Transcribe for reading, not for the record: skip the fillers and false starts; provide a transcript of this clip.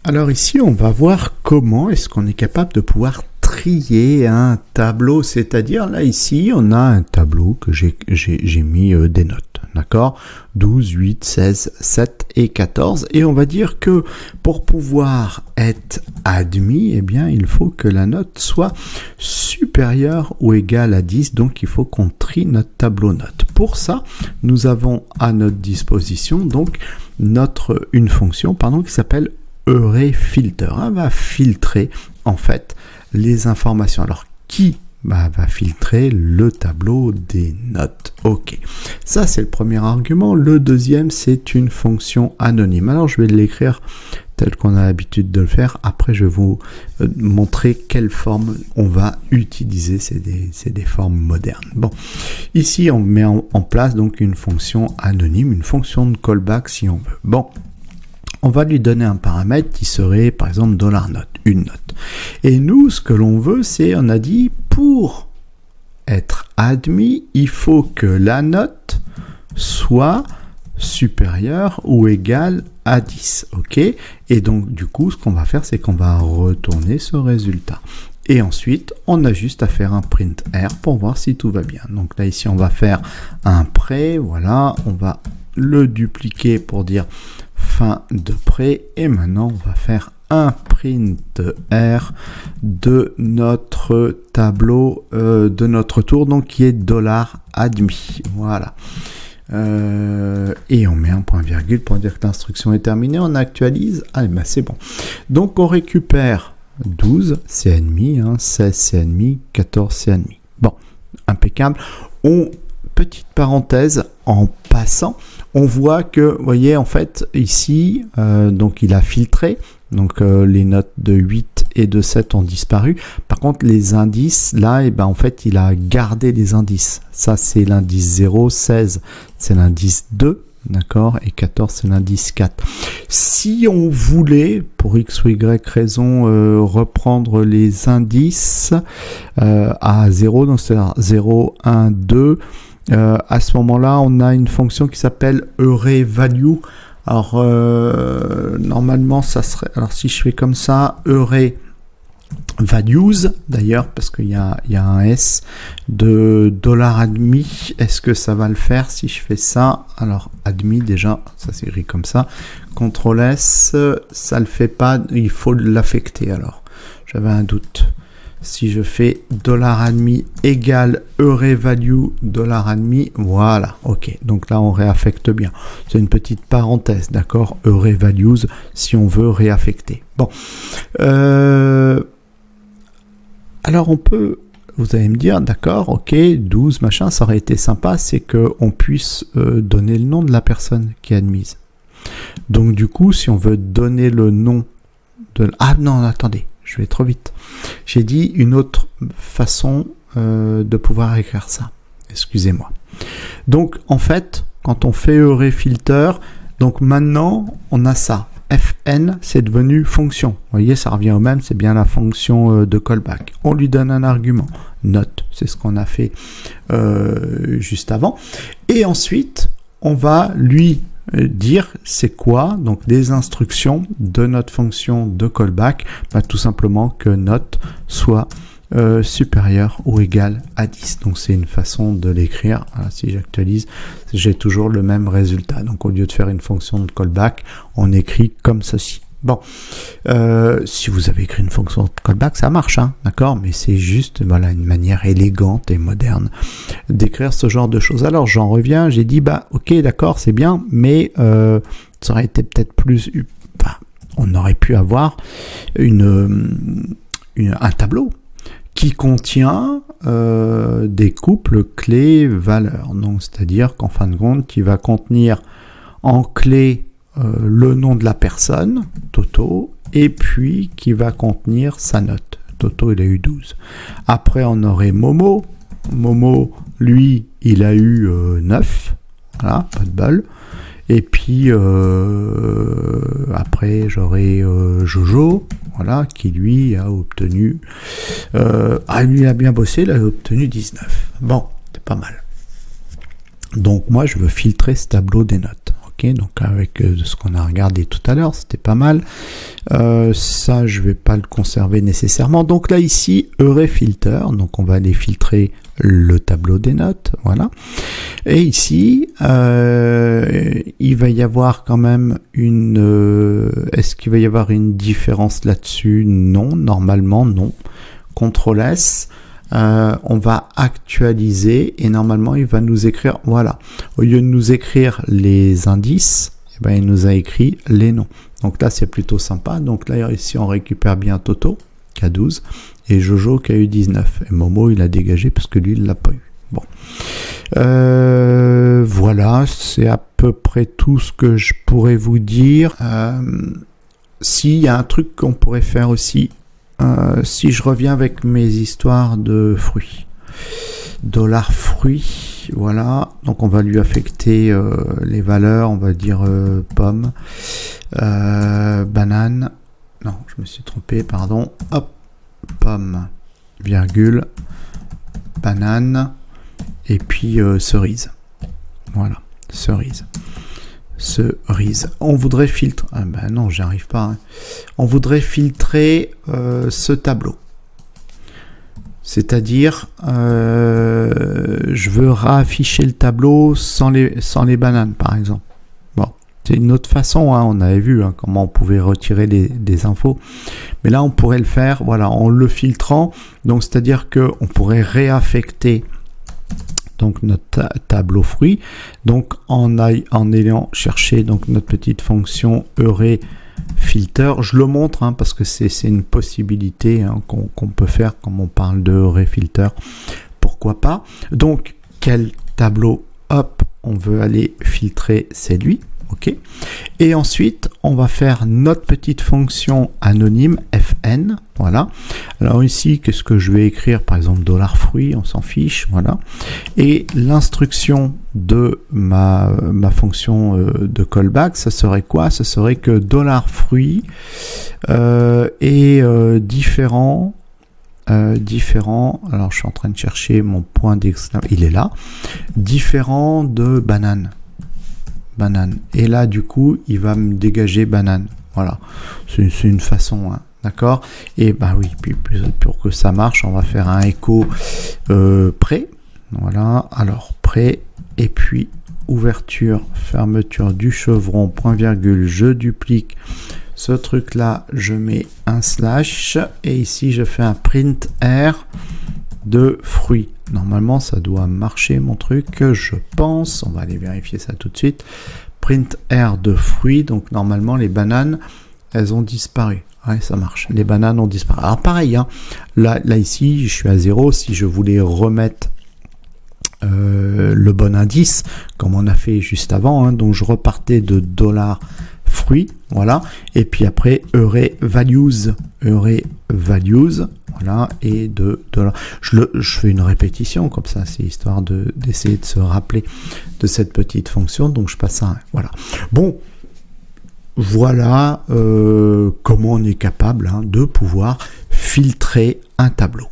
Alors ici, on va voir comment est-ce qu'on est capable de pouvoir trier un tableau, c'est-à-dire là ici, on a un tableau que j'ai mis des notes, d'accord, 12, 8, 16, 7 et 14, et on va dire que pour pouvoir être admis, eh bien, il faut que la note soit supérieure ou égale à 10, donc il faut qu'on trie notre tableau notes. Pour ça, nous avons à notre disposition donc une fonction qui s'appelle EureFilter. Elle va filtrer en fait les informations. Alors qui va filtrer le tableau des notes? Ok, ça c'est le premier argument. Le deuxième, c'est une fonction anonyme. Alors je vais l'écrire tel qu'on a l'habitude de le faire. Après je vais vous montrer quelle forme on va utiliser. C'est des formes modernes. Bon, ici on met en place donc une fonction anonyme, une fonction de callback si on veut. Bon, on va lui donner un paramètre qui serait par exemple $note, une note. Et nous, ce que l'on veut, c'est, on a dit, pour être admis, il faut que la note soit supérieure ou égale à 10. Ok? Et donc, du coup, ce qu'on va faire, c'est qu'on va retourner ce résultat. Et ensuite, on a juste à faire un print R pour voir si tout va bien. Donc là, ici, on va faire un prêt. Voilà, on va le dupliquer pour dire fin de prêt, et maintenant on va faire un print R de notre tableau de notre tour, donc qui est $admis. Voilà. Et on met un point virgule pour dire que l'instruction est terminée. On actualise. Allez, c'est bon. Donc on récupère 12, c'est admis, 16, c'est admis, 14, c'est admis. Bon, impeccable. Petite parenthèse, en passant, on voit que, vous voyez, en fait, ici, donc il a filtré, donc les notes de 8 et de 7 ont disparu. Par contre, les indices, là, en fait, il a gardé les indices. Ça, c'est l'indice 0, 16, c'est l'indice 2, d'accord, et 14, c'est l'indice 4. Si on voulait, pour X ou Y raison, reprendre les indices à 0, donc c'est 0, 1, 2, à ce moment-là, on a une fonction qui s'appelle EureValue. Alors, normalement, ça serait... Alors, si je fais comme ça, EureValues, d'ailleurs, parce qu'il y a un S de $admis. Est-ce que ça va le faire si je fais ça? Alors, admis, déjà, ça s'écrit comme ça. CTRL S, ça le fait pas. Il faut l'affecter, alors. J'avais un doute. Si je fais $admis égale EureValue $admis, voilà, ok. Donc là, on réaffecte bien. C'est une petite parenthèse, d'accord? EureValues, si on veut réaffecter. Bon. Alors, on peut, vous allez me dire, d'accord, ok, 12, machin, ça aurait été sympa, c'est qu'on puisse donner le nom de la personne qui est admise. Donc, du coup, si on veut donner le nom de... Ah non, attendez. Je vais trop vite. J'ai dit une autre façon de pouvoir écrire ça. Excusez-moi. Donc, en fait, quand on fait EureFilter, donc maintenant, on a ça. Fn, c'est devenu fonction. Vous voyez, ça revient au même, c'est bien la fonction de callback. On lui donne un argument. Note, c'est ce qu'on a fait juste avant. Et ensuite, on va lui dire c'est quoi donc les instructions de notre fonction de callback, tout simplement que note soit supérieure ou égale à 10. Donc c'est une façon de l'écrire. Voilà, si j'actualise, j'ai toujours le même résultat. Donc au lieu de faire une fonction de callback, on écrit comme ceci. Bon, si vous avez écrit une fonction de callback, ça marche, d'accord, mais c'est juste une manière élégante et moderne d'écrire ce genre de choses. Alors j'en reviens, j'ai dit ok, d'accord, c'est bien, mais ça aurait été peut-être plus, on aurait pu avoir un tableau qui contient des couples clés-valeurs. Donc c'est-à-dire qu'en fin de compte, qui va contenir en clé le nom de la personne, Toto, et puis qui va contenir sa note. Toto, il a eu 12. Après, on aurait Momo. Momo, lui, il a eu 9. Voilà, pas de bol. Et puis, après, j'aurai Jojo, voilà, qui lui a obtenu... lui a bien bossé, il a obtenu 19. Bon, c'est pas mal. Donc, moi, je veux filtrer ce tableau des notes. ok, donc avec ce qu'on a regardé tout à l'heure, c'était pas mal. Ça, je vais pas le conserver nécessairement. Donc là, ici, Filter, donc on va aller filtrer le tableau des notes, voilà. Et ici, il va y avoir quand même une... est-ce qu'il va y avoir une différence là-dessus? Non, normalement, non. CTRL S. On va actualiser et normalement il va nous écrire, voilà, au lieu de nous écrire les indices, eh ben, il nous a écrit les noms. Donc là c'est plutôt sympa. Donc là ici on récupère bien Toto qui a 12 et Jojo qui a eu 19 et Momo il a dégagé parce que lui il l'a pas eu. Bon, voilà, c'est à peu près tout ce que je pourrais vous dire. S'il y a un truc qu'on pourrait faire aussi, si je reviens avec mes histoires de fruits, $fruits, voilà, donc on va lui affecter les valeurs, on va dire pomme, banane, non, je me suis trompé, pardon, hop, pomme, virgule, banane, et puis cerise, voilà, cerise. On voudrait filtrer. Ah ben non, j'y arrive pas. Hein. On voudrait filtrer ce tableau. C'est-à-dire, je veux réafficher le tableau sans les bananes, par exemple. Bon, c'est une autre façon. Hein, on avait vu comment on pouvait retirer des infos. Mais là, on pourrait le faire, voilà, en le filtrant. Donc, c'est-à-dire que on pourrait réaffecter. Donc notre tableau fruit, donc en ayant cherché donc notre petite fonction filter, je le montre parce que c'est une possibilité qu'on peut faire comme on parle de filter, pourquoi pas. Donc quel tableau, hop, on veut aller filtrer, c'est lui, ok. Et ensuite on va faire notre petite fonction anonyme fn, voilà. Alors ici qu'est-ce que je vais écrire, par exemple $fruit, on s'en fiche, voilà. Et l'instruction de ma fonction de callback, ça serait quoi? Ça serait que $fruit est différent. Alors je suis en train de chercher mon point d'exclamation, il est là, différent de banane. Et là du coup il va me dégager banane, voilà, c'est une façon, d'accord. Et ben oui, puis pour que ça marche on va faire un écho prêt, voilà, alors prêt, et puis ouverture, fermeture du chevron, point virgule, je duplique ce truc là, je mets un slash et ici je fais un print R de fruits. Normalement ça doit marcher mon truc, je pense, on va aller vérifier ça tout de suite. Print R de fruits, donc normalement les bananes elles ont disparu. Ouais, ça marche, les bananes ont disparu. Alors pareil, là ici je suis à 0, si je voulais remettre le bon indice comme on a fait juste avant, donc je repartais de $fruits, voilà, et puis après values, voilà, et de $. Je fais une répétition comme ça, c'est histoire d'essayer de se rappeler de cette petite fonction, donc je passe à 1, voilà. Bon, voilà comment on est capable de pouvoir filtrer un tableau.